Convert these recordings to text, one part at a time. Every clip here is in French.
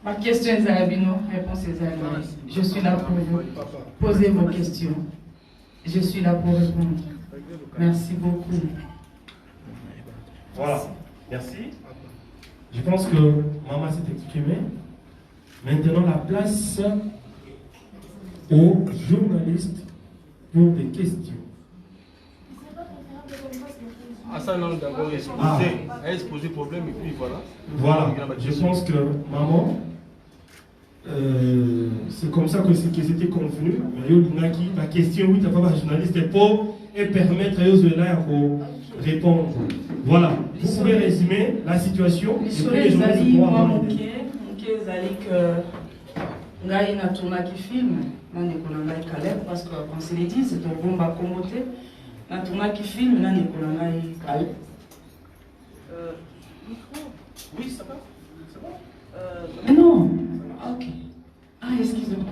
Ma question est Zarabino, réponse est Zarabino. Je suis là pour vous poser vos questions. Je suis là pour répondre. Merci beaucoup. Voilà, merci. Je pense que maman s'est exprimée. Maintenant, la place aux journalistes pour des questions. Exposer problème et puis voilà. Voilà, je pense que maman, c'est comme ça que c'était convenu. La question, oui, tu n'as pas de journaliste pour et permettre aux autres de répondre. Voilà, vous pouvez résumer la situation. Les journalistes moi, mon ngai na tourna qui film nani kona ngai Caleb parce que comme c'est dit c'est un bomba comboté na tourna qui film nani kona ngai Caleb oui ça va non ok ah excusez-moi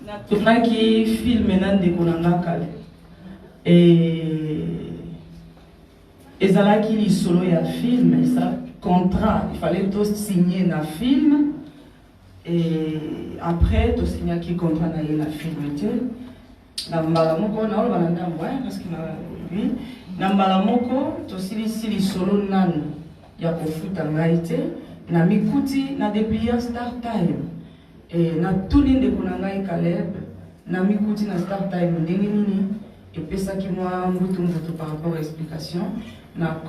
na tourna qui film nani kona ngai Caleb et ezalaki li solo ya film ça contrat il fallait tous signer na film. Et après, tout signé qui contrat na la film na mbalamoko na ola na ouais parce que lui na mbalamoko to sili solo nan ya kofuta ngaite na mikuti na depuis start time et na tulinde kuna ngai Caleb na mikuti na start time ndenge nini et pesa ki moi mbutu par rapport à explication na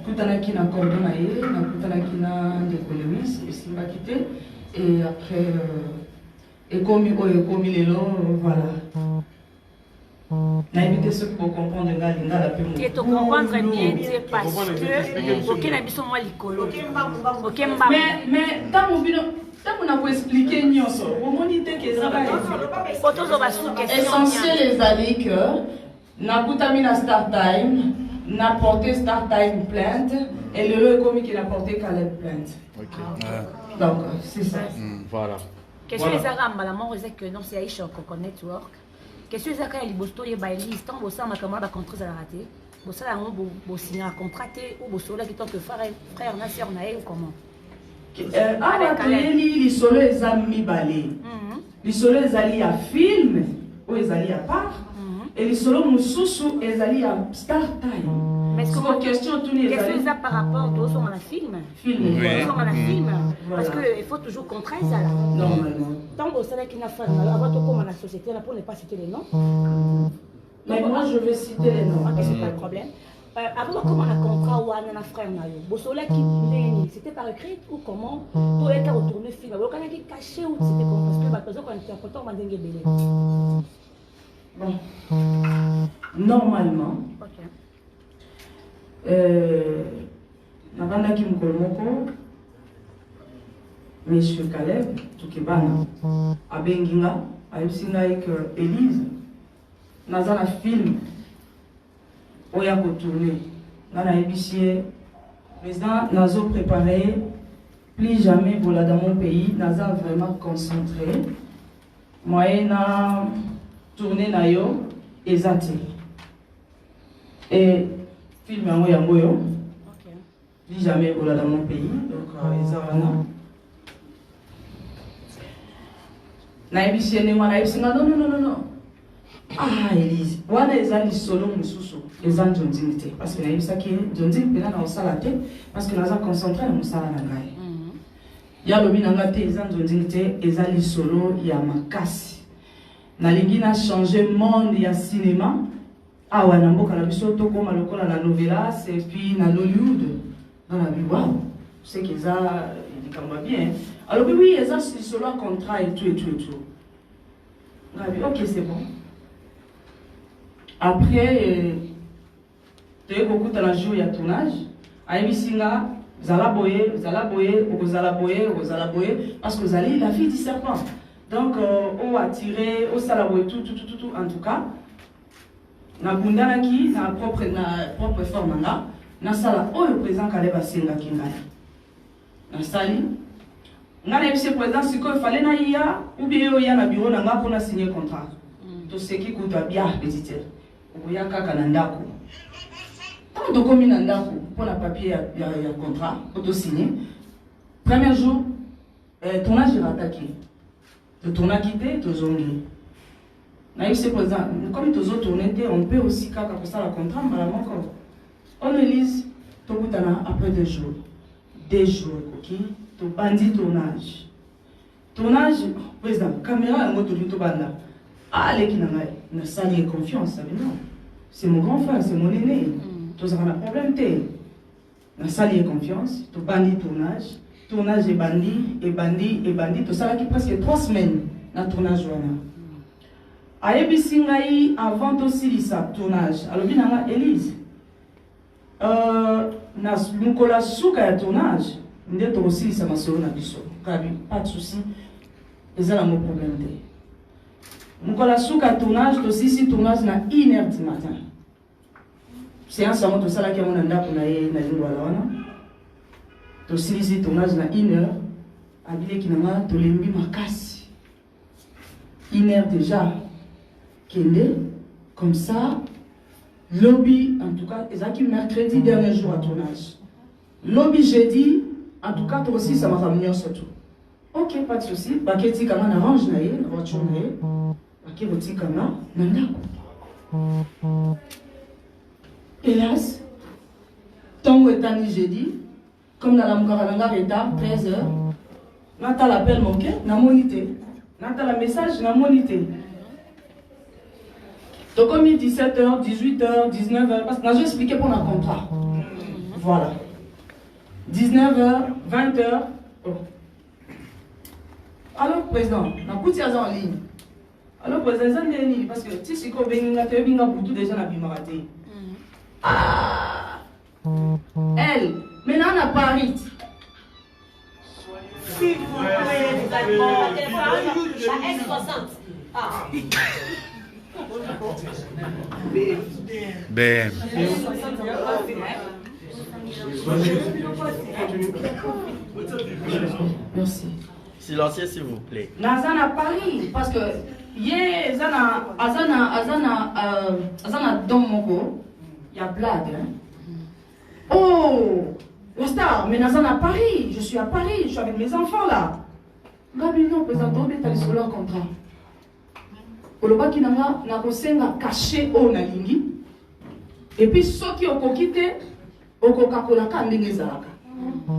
kutanaki na cordon ye na kutanaki na ndeko Louis et simba kité. Et après, et comme les longs, voilà. On a évité ce pour comprendre la paix. Et tu comprends très bien, parce que aucun habitant moi l'icolo. Mais tant qu'on a expliqué Nyonso, au moment où essentiel les alliés que n'a pas mis la start time, n'a porté start time plainte, et le commis qui n'a porté Caleb plainte. Donc, c'est ça. Voilà. Qu'est-ce que les Arabes, la mort, c'est que non, c'est Aïcha Coco Network. Qu'est-ce que les Arabes, les Bosto, les Baïlis, tant que ça, ma camarade a contrat à la rater. Vous savez, vous signez un contraté ou vous savez que frère, na sœur, na ou comment? Les solo, les amis balés. Les solo, les alliés à film, ou les alliés à part. Et les solo, Moussoussou, les alliés à start time. Mais est-ce que question tourner qu'est-ce que ça par rapport au son à la film? Parce qu'il faut toujours contraindre ça là. Normalement. Tant que ça qui n'a pas avant tout comme la société là pour ne pas citer les noms. Mais moi je vais citer les noms. Ok, c'est pas le problème. Avant comment on a contrat ou on a frère na yo. Bosola qui c'était par écrit ou comment? Tout est retourné film. Alors quand on a caché ou c'était comme parce que quand on était important on dingue belé. Bon. Normalement. OK. Nabandaki Mkolomoko, Monsieur Caleb, Tukebana, Abenginga, Aïsinga avec Élise, Nazana film, Oya Kotourné, Nana Ebissier, président Nazo préparé, plus jamais voilà dans mon pays, Naza vraiment concentré, moi na tourné nayo, Ezati. Et film en Moyo, dis jamais au dans mon pays, donc Ezavana. Naïbisienne, non. Ah, Elise, wana ezali solo mususu, ezan dignité. Parce que naïbisa qui dignité, pena na osala te, parce que naza concentré na musala na ngai. Ya lobi na ngate ezan dignité, ezali solo ya makasi. Nalingi na changer monde ya cinéma. Ah ouais, na mboka na biso to koma lokola na novelas et puis na Hollywood. Dans la vie, waouh, c'est qu'ils ça, il dit quand même bien. Alors oui, ils ont solo un contrat et tout. Ok, c'est bon. Après, tu as beaucoup de la journée, il y a tournage. Aïmisinga, Zalaboye, parce que Zali, la fille du serpent. Donc, on a tiré, on salaboye tout, en tout cas. Na bundana na propre forme là. Na sala oyo président Caleb asenga kingai. Na sali. Ngana yebise président siko il fallait na iya ou bien yo ya na bureau na nga pona signer contrat. To seki kuta bien petiteur. Oya kaka na ndako. Tant de komi na ndako pona papier ya contrat, auto signer. Premier jour tournage est attaqué. Le tournage quitté, tu zongi. C'est présent. Comme tu as tourné, on peut aussi faire ça la contrat, on élise, tu après 2 jours. 2 jours, ok? Tu bandit tournage. Tournage, président, caméra, moi, tu banda. Ah, les qui n'a sali confiance, non. C'est mon grand frère, c'est mon aîné. Tu as un problème, tu n'a sali confiance, tu bandit tournage. Tournage et bandit, tout ça qui presque 3 semaines dans le tournage. Ayebi Singaï avant aussi le tournage. Alors, bien, Élise. Nukola souka ya tournage. Nous aussi ça m'a sauvé na biso. Pas de souci. Et ça, mon problème. Nukola souka tournage, aussi si tournage na 1h du matin. C'est un salon tout ça là qui a mon anda pour naïe na lingwala. Aussi si tournage na 1h. Habile qui n'a pas tolembi makasi. 1h déjà. Kende, comme ça, lobby, en tout cas, et mercredi, dernier jour à tournage. Lobby jeudi, en tout cas, toi aussi, ça m'a ramené surtout. Ok, pas de souci. Baketi kama na range na ye, na voiture na ye. Baketi kama, nanda. Hélas, tant est année jeudi, comme dans la Moukarananga Reta, 13h, Nata l'appel manqué, na monité. Nata la message, na monité. Donc, comme 17h, 18h, 19h, parce que j'ai expliqué pour un contrat. Voilà. 19h, 20h. Oh. Alors, président, on a poussé en ligne. Alors, président, parce que si c'est comme tout déjà na bimarate. Ah! Elle, maintenant on a Paris. S'il vous plaît, la S60. Ah. BM. Merci. Silencieux, s'il vous plaît. Nazana Paris, parce que hier, Azana Domoko, il y a blague. Hein? Oh, la star, mais Nazana Paris, je suis à Paris, je suis avec mes enfants là. Gabi, non, président, tu as sur leur contrat. Olobaki nanga na kosenga caché o na lingi et puis soki okokite okokakolaka ndenge ezalaka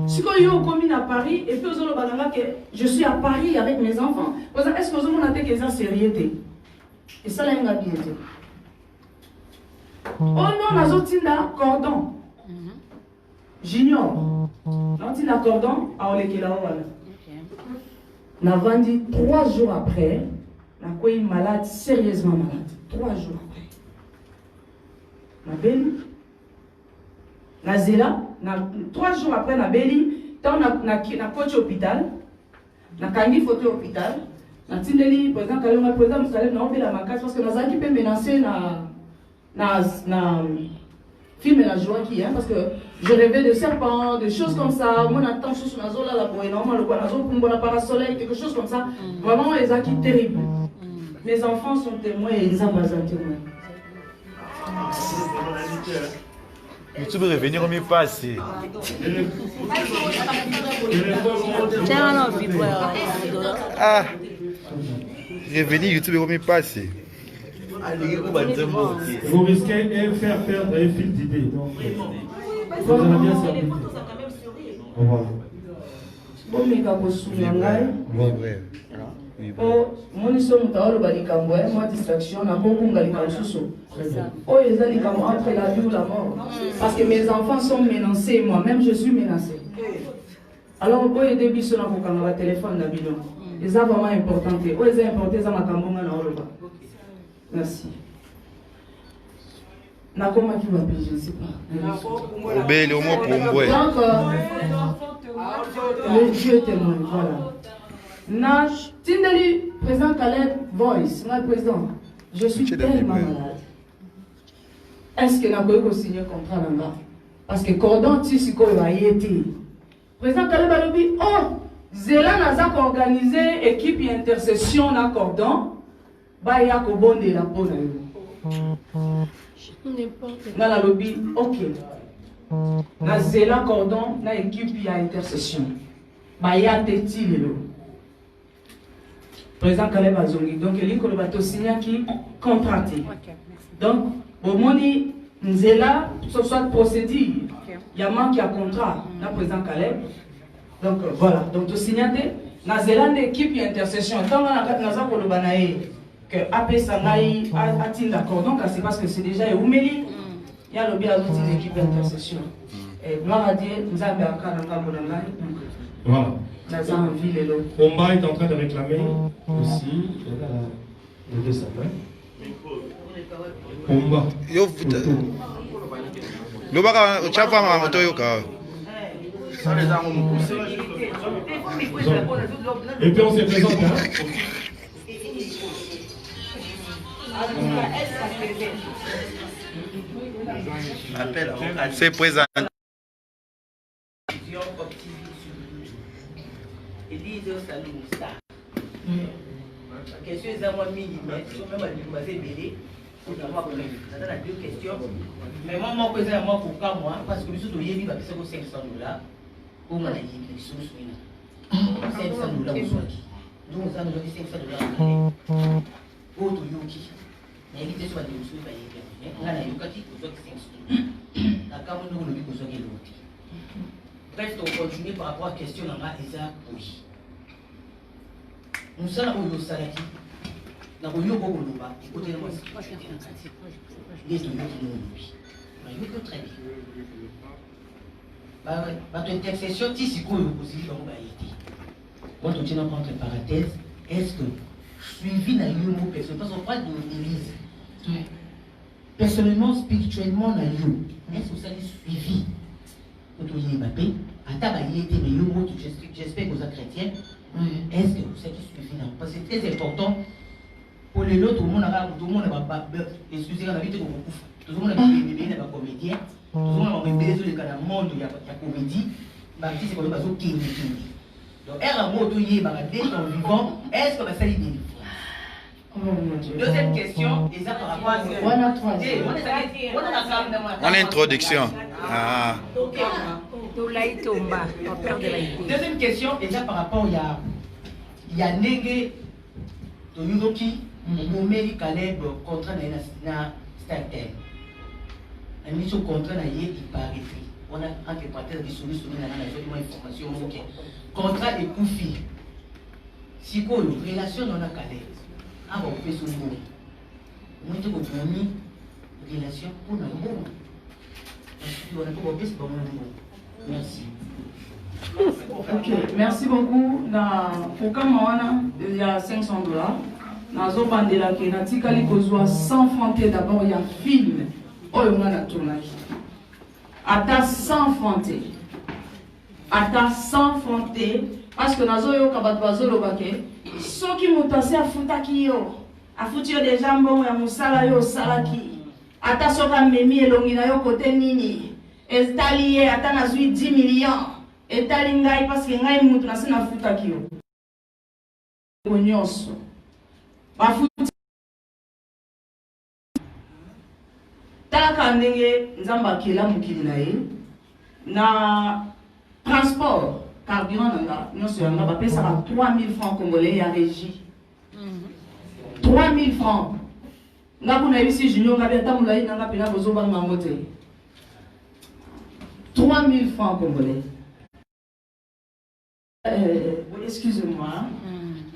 sikoyo yo okomi na Paris et puis ozoloba nanga que je suis à Paris avec mes enfants. Est-ce que ozomona te que eza sérieux te esala yenga bien te oh non nazotinda cordon junior nazotinda cordon aolekela o wana navandi 3 jours après. La quoi malade, sérieusement malade. 3 jours après. Ma belle, na zela, 3 jours après na belli, tant na coach hôpital, na kangi photo hôpital, na tindeli président Kalonga président Musalem na obela makasi parce que na zaki peut menacer na film la joie qui hein parce que je rêvais de serpents, de choses comme ça. Mon attention sur la zone là, la boue normalement le quoi na zone pour la parasoleil, quelque chose comme ça. Vraiment les acquis terribles. Mes enfants sont témoins et ils en sont témoins. Tu peux revenir au mieux passé. Ah, revenir YouTube au mieux passé. Vous risquez de faire perdre un fil d'idée. Vous allez bien s'appliquer. Au revoir. Bon, mais quand vous souvenez, Oh, mon son mutaolo balikambo, moi distraction, na kokunga likamsuso. Oh, ils ont likambo entre la vie ou la mort. Parce que mes enfants sont menacés, moi-même je suis menacé. Alors, au début, ils ont un téléphone d'Abilon. C'est vraiment important. Oh, ils ont importé ça, ma cambonga na oloba. Merci. Na comment qui va payer, je ne sais pas. Belle au moins pour moi. Donc, le Dieu est témoin, voilà. Nash, Tindeli, président Caleb, voice, mon président, je suis tellement malade. Est-ce que nous avons signé un contrat là-bas? Parce que Cordon, tu sais quoi, il a été. Président Caleb a dit, oh, Zéla n'a pas organisé équipe intercession dans Cordon, bah il y a qu'au bon de la peau. Dans la lobby, ok. Dans Zéla Cordon, dans équipe intercession, bah il y a des tirs. président Caleb Azongi. Donc, il y a un signé qui contracté. Donc, au moment où nous sommes là, ce soit procédure, il y a un manque à contrat, le président Caleb. Donc, voilà. Donc, tu signes, nous avons une équipe d'intercession. Tant que nous avons que AP Sangaï a-t-il d'accord. Donc, c'est parce que c'est déjà Oumeli. Il y a le bien d'une équipe d'intercession. Et gloire à Dieu, nous avons encore un Voilà. Combat est en train de réclamer aussi le deux sapins. Combat. Et puis on se présente. C'est présent. Question est moi minime, même à l'université BD, pour avoir deux questions. Mais moi, moi, pourquoi moi? Parce que nous sommes au 500 $. Pour moi, nous sommes 500 $. Donc, nous avons 500 $. Autre Yoki. Mais il était sur la diminution de la on a la Yokati pour 500 $. La Cameroun, nous avons besoin de l'autre. Bref, on continue par rapport à la question de la Isa oui. Nous sommes au Salaki. Nous avons eu au Boloba. Écoutez, moi, c'est les deux qui nous ont très bien. Votre intercession, si vous aussi dans l'humanité. Quand on tient entre parenthèses, est-ce que suivi dans le mot personnel, parce qu'on parle de l'église. Personnellement, spirituellement, dans le est-ce que ça est suivi? Quand on dit Mbappé, à tabayer, j'espère que vous êtes chrétiens. Est-ce que vous êtes suivi? Parce que c'est très important. Pour les autres, tout le monde a excusez-moi, la vie de beaucoup. Tout le monde a des comédiens. Tout le monde a des besoins dans le monde, il y a comédie. C'est comme le qui donc, vivant, est-ce que ça y est? Deuxième question, et ça par rapport à En introduction. Ah. Deuxième question, et ça par rapport il y a Nege de Yudoki, Moumeri Caleb, contrat na Startel. Un mission contrat na yé, il paraît. On a entre parenthèses des solutions dans la information. Contrat et Koufi. Si quoi, relation dans la Caleb. Ah bon, on peut se mourir. Moi, je mis relation pour le monde. Merci. Ok, merci beaucoup. Pour Kamawana, il y a 500 $. Dans Zobandela, qui a dit qu'il 100 francs d'abord, il y a film. Oh, il y a un tournage. Ata 100 francs. Ata 100 francs. Parce que dans Zoyo Kabatwazo Lobake, ceux qui m'ont tassé à Foutakio, à Foutio des jambons et à Moussala yo Salaki, Ata Soka Memi et Longina yo côté Nini, et Talié, Ata Nazui 10 millions, et Talingai parce que Ngai Moutonasi na Foutakio. Onyos. Bafouti. Talaka ndenge Nzamba Kila Mukilinae, na transport. Carburant, nous sommes 3 000 francs congolais à régie. 3 000 francs. Nous avons ici Junior, nous avons 3 000 francs congolais. Excusez-moi.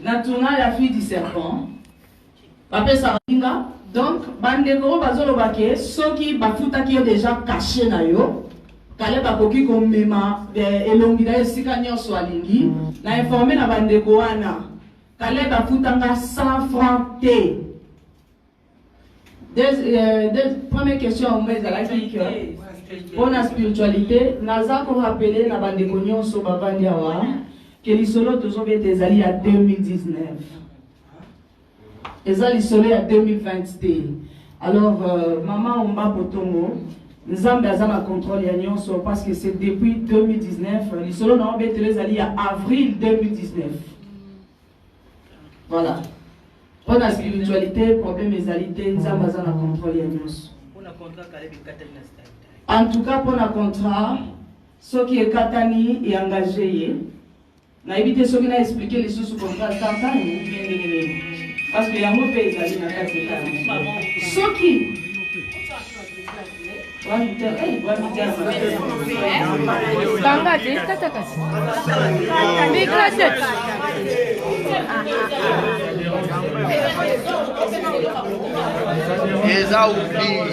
Nous avons la fille du serpent. Donc, Bandeko, Bazolobake, ceux qui ont déjà caché Nayo. Caleb a koki ko mema elongida esika nyonso alingi na informer na bandeko wana Caleb a futanga 100 francs te. Première question on met à pour la spiritualité naza ko rappeler na bandeko nyonso bavandi awa que l'isolo tozobe des alliés à 2019 les alliés à 2021. Alors maman Omba Potongo Nzambe azana contrôle ya nyonso parce que c'est depuis 2019 les solo na obé télé à avril 2019. Voilà. Pour la spiritualité, problème égalité, Nzambe azana contrôle ya nyonso. En tout cas pour le contrat, ce qui est Katani est engagé Na évité ce qu'il a expliqué les sous contrat Startime ou bien parce que yango pe ezali na kati ya soki Les a oubliés.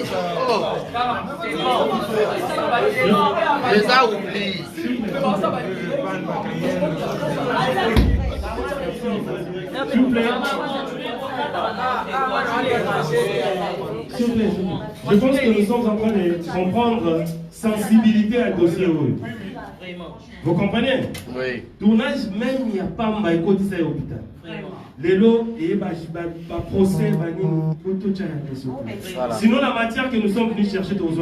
Les a oubliés. S'il vous plaît. S'il vous plaît. Je pense que nous sommes en train de comprendre sensibilité à dossier. Vous comprenez? Oui. Tournage, même il n'y a pas de côté à l'hôpital. Les lots, et pas procès, sinon la matière que nous sommes venus chercher de vous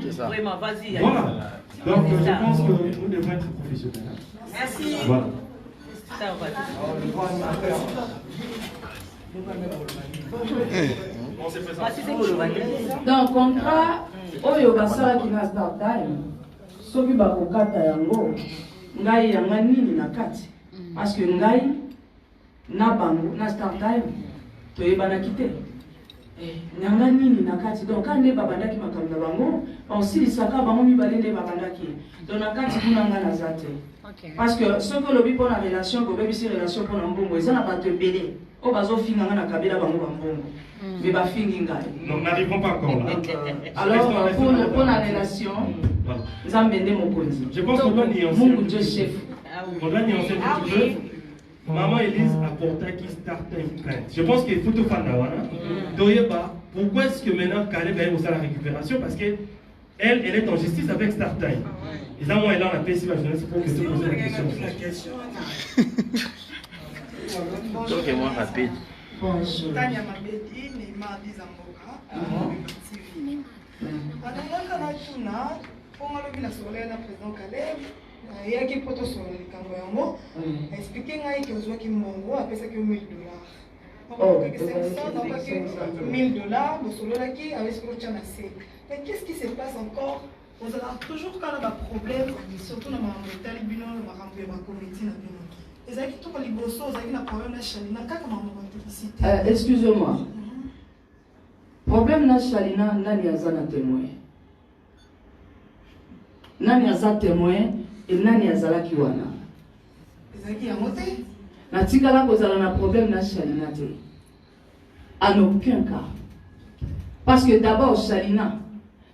C'est ça. Vraiment, vas-y. Voilà. Donc je pense que nous devons être professionnels. Merci. Voilà. Ça va. donc contrat oyo basalaki na Startime soki bakokata yango ngai yanga nini na kati parce que ngai na bango na Startime toyebanaki te nyanga nini na kati donc quand nde babandaki makambo na bango basilisaka bango mibale nde babandaki donc na kati kuna nga naza te parce que soki olobi mpo na relation kobebisi relation mpo na mbongo eza na bato ebele oyo bazofinga nga na kabila bango bambongo mais bafingi ngai Donc n'arrivons pas encore là. alors pour la relation nzambe nde mokonzi Je pense qu'on doit nuancer. mungu ndio chef On doit nuancer un petit peu. Maman Elise apporta qui starte une plainte. Je pense qu'il faut tout faire là. Pourquoi est-ce que maintenant Caleb est aussi à la récupération? Parce que elle est en justice avec Startime. Et ça, moi, elle a la paix, si la jeunesse, pour que tu poses la question. Donc, moi rapide. Tania Mabedi, Neymar Dizamboka, TV. Madame Kanatuna, pour moi, le soleil, le président Caleb, il y a qui peut se Kangoyamo, expliquer que vous avez mongo, après ça que $1000. Oh, $500, $1000, vous soleil qui avec ce que tu as assez. Mais qu'est-ce qui se passe encore? Vous avez toujours quand même un problème, surtout dans ma talibino, ma communauté. Excusez-moi. Problème na Shalina, nani azana témoin. Nani aza témoin et nani azala kiwana. Na tikala kozala na problème na Shalina te. En aucun cas. Parce que d'abord Shalina,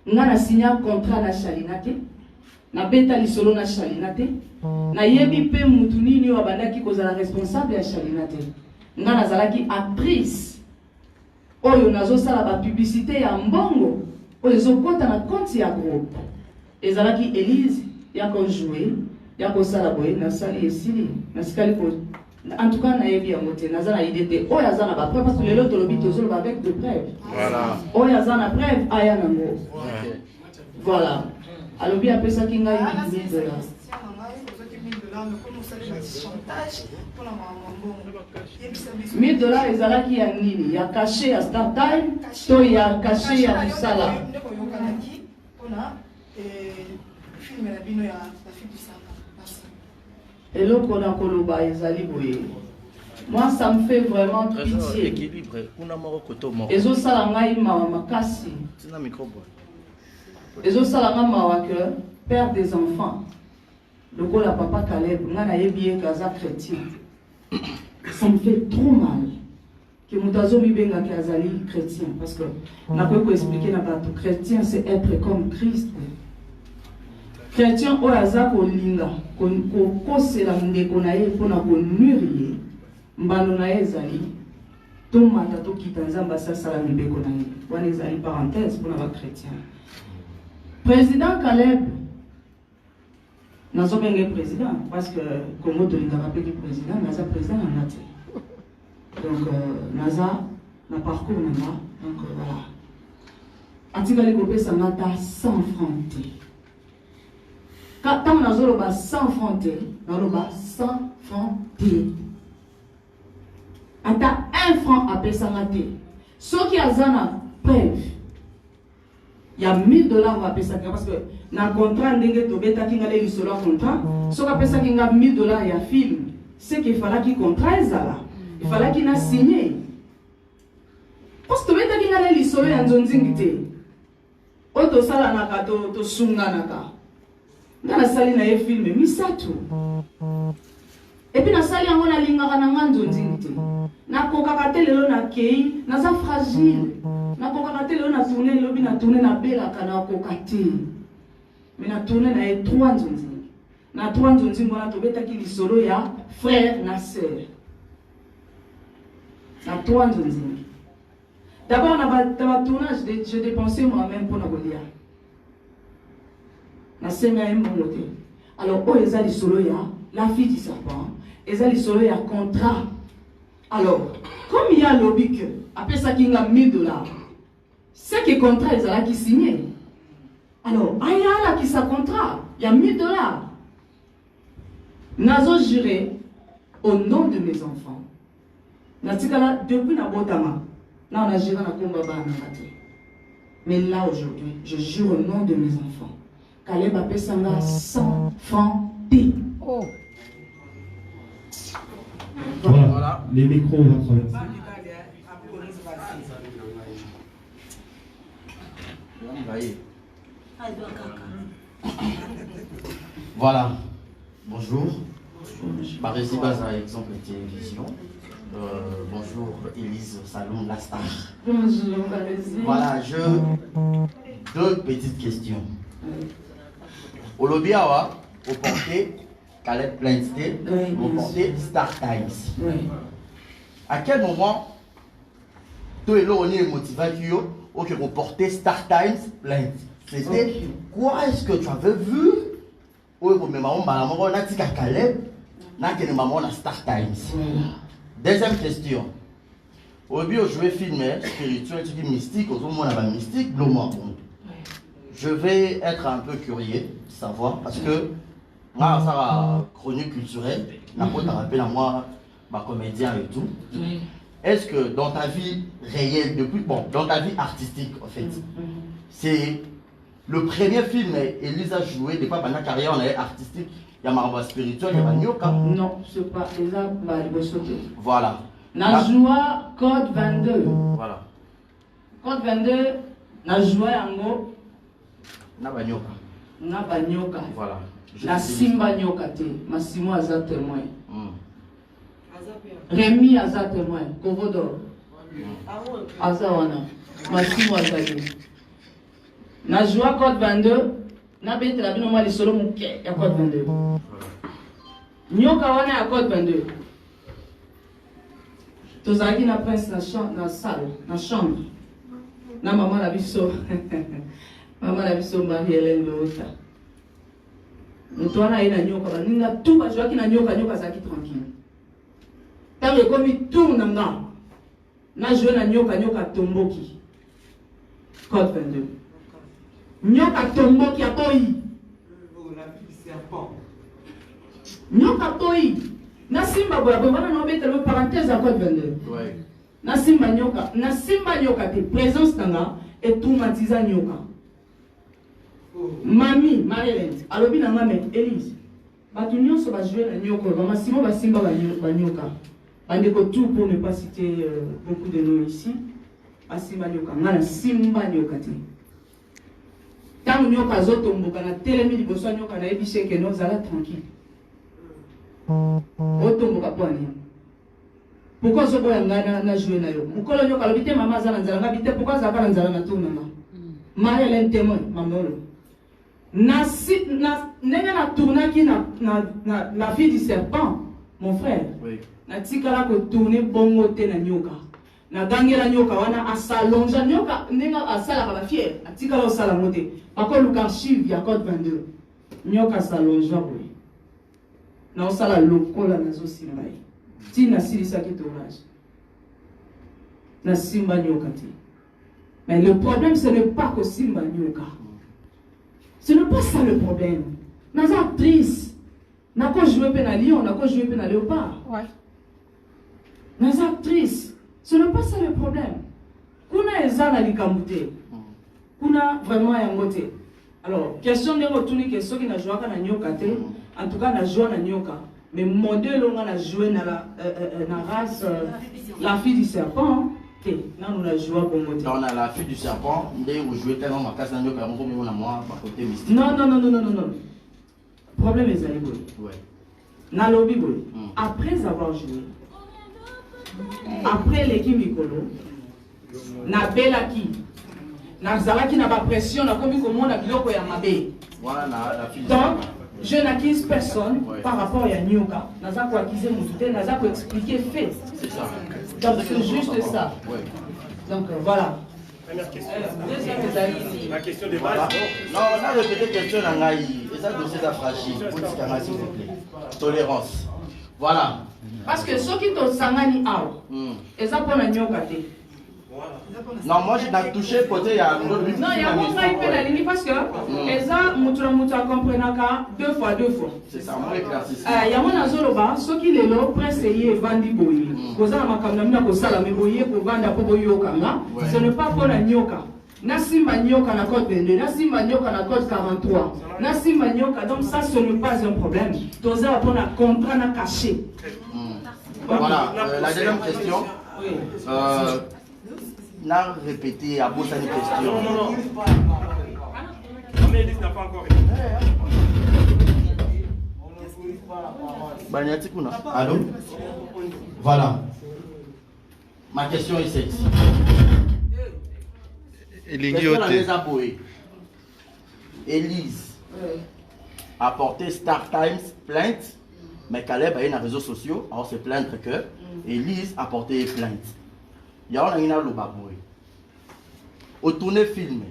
ngana signé un contrat na Shalina te. Na beta lisolo na Shalina te. Na yebi pe mutu nini oyo abandaki kozala responsable ya Shalina te. Nga nazalaki actrice oyo nazosala ba publicité ya mbongo oyo ezokota na compte ya groupe. Ezalaki Elise ya konjouer ya kosala boye nasali esili nasikali ko en tout cas nayebi yango te naza na idée te oyo aza na ba preuve parce que lelo tolobi tozoloba avec de preuves. Voilà. Oyo aza na preuve aya nango. Voilà. Alobi apesaki ngai $1000. $1000 ezalaki ya nini? Ya caché ya Startime to ya caché ya Musala. Eloko na koloba ezali boye. Moi ça me fait vraiment pitié. Équilibre. Kuna moko koto moko. Ezosala ngai mawa makasi. Tina micro boy. Ezosala ngai mawa que père des enfants. Le gars la papa Caleb, nga na yebi kaza chrétien. Ça me fait trop mal que mutazo mi benga ki azali chrétien parce que na ko expliquer na bato chrétien c'est être comme Christ. Chrétien o aza ko linga ko kosela ndeko na ye pona ko nuire mbalo na ye ezali to mata to kita nzamba sala ndeko na ye wana ezali parenthèse pona ba chrétien. Président Caleb Nazo benge président parce que Congo tolinga rappelé président naza président na nati. Donc naza na parcours nanga donc voilà. Antika les copés ça ngata 100 francs te. Quand nazo lo ba 100 francs te, na lo ba 100 francs te. Ata 1 franc a pesa ngate. Soki azana preuve. Il y a $1000 à pesa parce que na contrat ndenge to beta kinga le lisolo contrat, soka pesa kinga $1000 ya film. c'est qu'il fallait qu'il contraise là. Il fallait qu'il a signé. Parce que tu veux qu'il a les soleils en zone zingité. Auto sala naka to sunga naka. Na sali na film misatu. Et puis na sali yango na lingaka na nganzo zingité. Na kokaka lelo na kei, na za fragile. Na kokaka lelo na tourner lobi na tourner na belaka na kokate. Mais na tourner na e 3 nzonzi. Na 3 nzonzi ngona to betaki lisolo ya frère na sœur. Na 3 nzonzi. D'abord, dans le tournage, j'ai dépensé moi-même pour nous dire. Alors, oh, ils ont dit solo ya, la fille du serpent, ils ont dit solo ya contrat. Alors, comme il y a lobby que, après ça, qu'il y a $1000, c'est que contrat, ils ont qui signé. Alors, il y a là qui sa contrat, il y a $1000. Nazo juré au nom de mes enfants. Natikala, depuis Nabotama. Là, on a géré la combat. Mais là, aujourd'hui, je jure au nom de mes enfants. Caleb a payé 100 francs T. Oh. Voilà, les micros vont traverser. Voilà. Bonjour. Marési Baza, exemple de télévision. Bonjour Élise Salon la star. Bonjour Marési. Voilà, deux petites questions. Au lobby awa, au porté Caleb Plainté, au porté Star Times. Oui. À quel moment toi et là on est motivé que vous portez Star Times plainte? C'était quoi est-ce que tu avais vu? Oui, mais maman, on a dit qu'à Caleb, n'a que maman à Star Times. Deuxième question. Au lieu de jouer film spirituel, tu dis mystique, au moins on a mystique, je vais être un peu curieux de savoir parce que moi, ça va chronique culturelle, la côte à rappel à moi, ma comédien et tout. Est-ce que dans ta vie réelle, dans ta vie artistique en fait, c'est le premier film Élise a joué, depuis pendant la carrière artistique, il y a Maraba spirituel, il y a Nyoka. Non, c'est pas Elisa Balibosote. Voilà. Najua Code 22. Voilà. Code 22, Najua Yango. Naba Nyoka. Naba Nyoka. Voilà. La Simba Nyoka te. Massimo Aza témoin. Rémi Aza témoin. Kovodor. Aza wana. Massimo Aza témoin. Najua Code 22. Nabete la bino mwa lisolo muke ya Code 22. Nyoka wana ya Code 22. Tozaki na prince na salle, na chambre. Na maman la biso. Maman la biso Marie-Hélène Lota. Mutwana ina nyoka baninga tout bajwaki na nyoka zaki tranquille. Tango komi tout nanga. Na joué na nyoka tomboki. Code 22. Nyoka tomboki atoi. Nyoka toi. Na simba boya boya na obeta le parenthèse à Code 22. Ouais. Na simba nyoka te présence nanga et tout matiza nyoka. Mami Marie-Hélène alobi na ngame Élise. Batu nyonso ba jouer na nyoka, ba Massimo ba simba ba nyoka. Bandeko tout pour ne pas citer beaucoup de noms ici. Ba simba nyoka, ngana simba nyoka te. Tant nyoka zotomboka na telemi liboso nyoka na ebishe ke no zala tranquille. Otomboka pwani. Pourquoi zo boya ngana na jouer na yo? Mukolo nyoka lobite mama zala nzala ngabite pourquoi zaka nzala na tout mama. Marie-Hélène témoin mamolo. Nenge na tournaki la fille du serpent, mon frère. Oui. Na tikala ko tourner bongo te na nyoka. Na gangela nyoka wana asalonja nyoka nenga asala ka ba fier. Atikala osala mote. Bako luka archive ya Code 22. Nyoka salonja boy. Na osala lokola nazo simbai. Ti na silisa ki tournage. Na simba nyoka ti. Mais le problème ce n'est pas que simba nyoka. Ce n'est pas ça le problème. Nos actrices, n'a pas joué à lion, n'a pas joué à léopard. Ouais. Nos actrices, ce n'est pas ça le problème. Kuna ezana likamute. Kuna vraiment yangote. Alors, question de retourner que ceux qui n'a joué à nyoka te, en tout cas n'a joué à nyoka. Mais modèle on a joué dans la race la fille du serpent. Non, on a joué pour modèle. On a la fille du serpent, on jouait tellement ma casse dans le Cameroun, mais on a moi par côté mystique. Non. Problème est allé. Ouais. Dans le lobby, après avoir joué, après l'équipe Mikolo, na belaki, na zalaki na ba pression, na komi komo na biloko ya mabe. Voilà la fille. Donc, je n'accuse personne par rapport à Nyoka. Naza ko accuser Moutouté, naza ko expliquer fait. C'est ça. Donc c'est juste ça. Ouais. Donc voilà. Première question. Deuxième La question des Voilà. bases. Non, on a répété question dans Ngaï. Et ça, dossier fragile. S'il vous plaît. Tolérance. Voilà. Parce que ceux qui t'ont sangani out, et ça pour la Nyoka. Non, moi je n'ai touché côté, il y a un autre. Non, il y a mon gars, il fait la ligne parce que Eza Moutra comprenaka deux fois. C'est ça, moi éclaircissement. Il y a mon azoloba, ceux qui les l'ont pressé vandi boyi. Koza na makamna ko sala me boyi ko vanda ko boyi okanga. Ce n'est pas pour la nyoka. Na simba nyoka na code 22, na simba nyoka na code 43. Na simba nyoka, donc ça ce n'est pas un problème. Toza pour na contrat na caché. Voilà, la deuxième question. Oui. N'a répété à bout une question. Non. Mais n'a pas encore répondu. Allô? Voilà. Ma question est celle-ci. Élise a porté Star Times plainte, mais Caleb a eu dans les réseaux sociaux, alors se plaindre que Élise a porté plainte. Il y a un lobaboué. Au tourner film,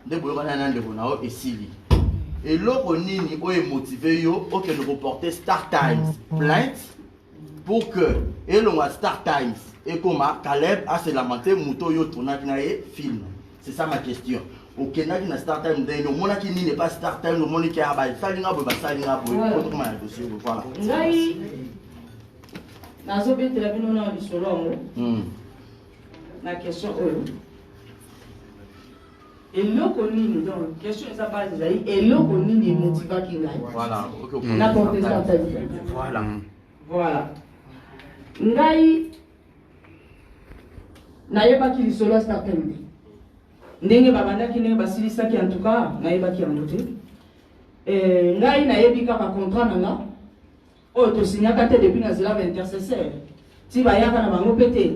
de Boyana de Bonao et Sili. Et l'autre nini est motivé au que nous reporter Star Times plainte pour que et l'on a Star Times et comme Caleb a se lamenté mouto yo tourna film. C'est ça ma question. Au Kenya qui na Star Times de mon qui n'est pas Star Times, le monde qui a ba salinga bo ba salinga bo comment un dossier voilà. Ngai nazo betela bino na lisolo la question et l'autre nini donc question ça base d'ailleurs et l'autre nini motiva qui gagne voilà n'importe ça voilà ngai nayeba ki lisolo startem ndenge babandaki ndenge basilisaki en tout cas nayeba ki yango te ngai nayebi kaka contrat nanga oyo tosignaka te depuis nazela ba intercesseur ti bayaka na bango pe te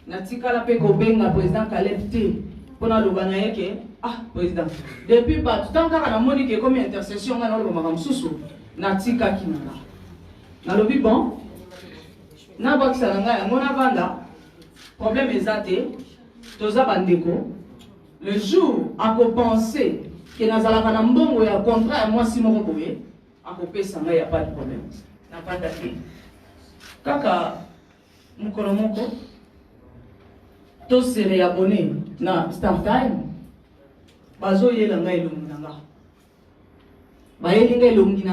natikala pe kobenga président Caleb te pona loba na yeke président depuis bato tant kaka namoni ke comme intercession nga naloba makambo susu natikaki nanga nalobi bon nabakisa na ngai yango navanda problème eza te toza bandeko le jour akopense ke nazalaka na mbongo ya contrat ya mwasi moko boye akopesa ngai ya pas de problème navanda te kaka mokolo moko to se réabonner na Star Time bazo yela ngai elongi na nga bayeli ngai elongi na